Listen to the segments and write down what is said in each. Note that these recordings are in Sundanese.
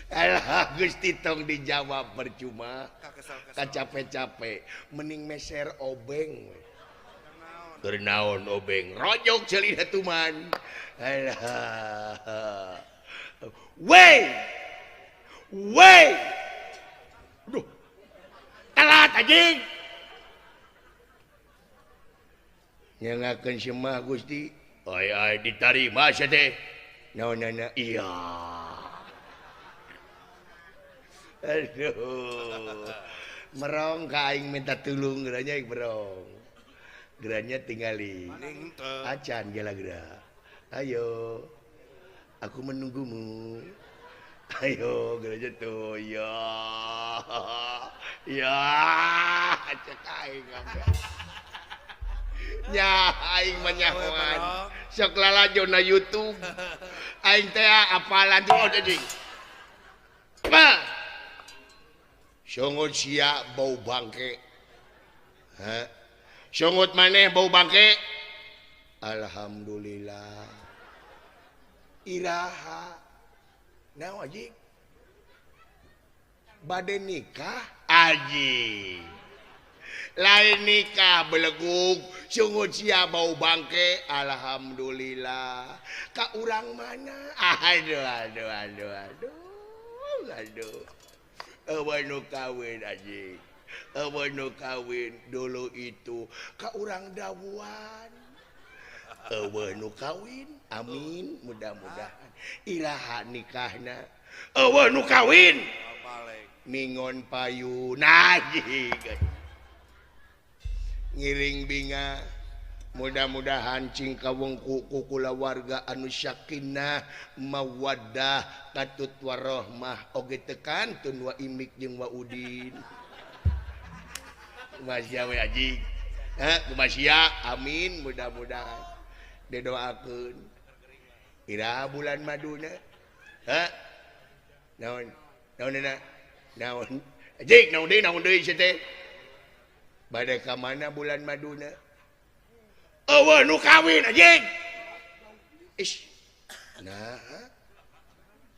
Alah Gusti tong dijawab percuma. Capek-capek mending meser obeng we. Keur naon obeng? Rojok ceulina tuman. Alah. Wey. Duh. Telat anjing. Nyangakeun si mah Gusti. Ai ditarima sia teh. Naonana? Iya. Aduh. Merong ka aing minta tulung geranya merong. Geranya tinggali. Acan gela gera. Ayo. Aku menunggumu. Ayo geranya tuh. Ya. Ya. Cek aing ngangga. Nya aing menyahoan. Sok lalajona YouTube. Aing teh apalan tuh anjing. Pa. Songot sia bau bangke. Hah? Songot maneh bau bangke. Alhamdulillah. Iraha. Naon anjing? Bade nikah aji. Lain nikah beleguk. Songot sia bau bangke. Alhamdulillah. Ka urang mana? Aduh. Nu kawin aji. Nu kawin dulu itu ka urang dawuan. Nu kawin. Amin mudah-mudahan. Iraha nikahna. Nu kawin. Mingon payu naji. Ngiring binga. Mudah-mudahan cingkawungku kukula warga anu sakinah mawaddah katut warahmah oge tekan tun wa imik jeung wa udin. Kumaha we aji? Kumaha amin mudah-mudahan. Didoakeun. Ira bulan maduna. Naon? Ajik naon deui sia teh? Bade ka mana bulan maduna? Nu kawin anjing. Ish. Nah.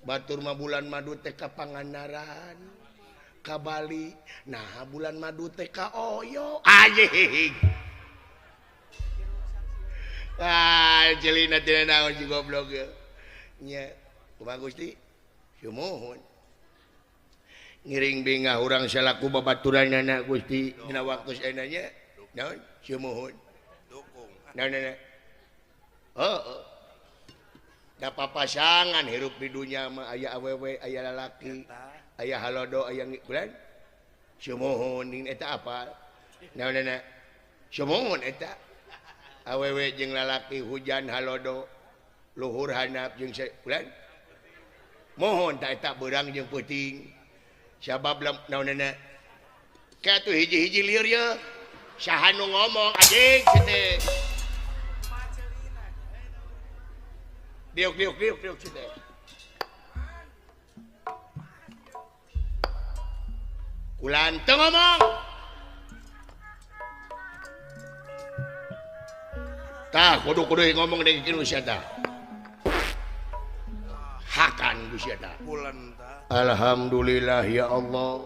Batur mah bulan madu teh ka Pangandaran. Ka Bali. Nah, bulan madu teh ka Oyo. Anjing. Jelina teh naon si goblok ge. Nya, kumaha Gusti? Sumuhun. Ngiring bingah urang salaku babaturanna Gusti dina waktu saena nya. Naon? Sumuhun. Nah. Da papasangan hirup di dunia mah aya awewe, aya lalaki, aya halodo, aya bulan. Sumuhun eta apa? Nah. Sumuhun eta. Awewe jeung lalaki hujan halodo, luhur handap jeung bulan. Mohon ta eta beurang jeung peuting. Sabab naonana? Ka atuh hiji-hiji lieur ye. Saha nu ngomong anjing teh. Diuk cete. Kulan teu ngomong. Tah kudu ngomong deui kieu sia tah. Hakan sia tah. Kulan tah. Alhamdulillah ya Allah.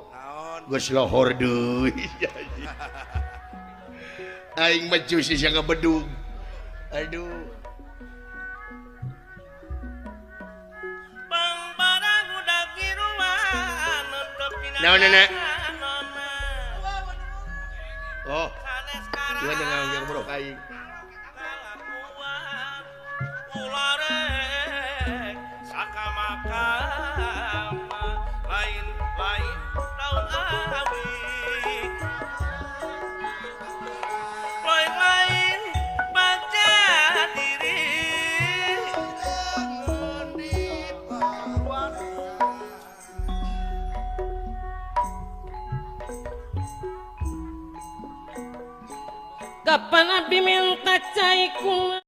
Geus lohor deui. Aing mecu sia ngabedug. Aduh. Naon nenek? Oh. Dia dengan yang buruk aing. Kapan abdi minta cai ku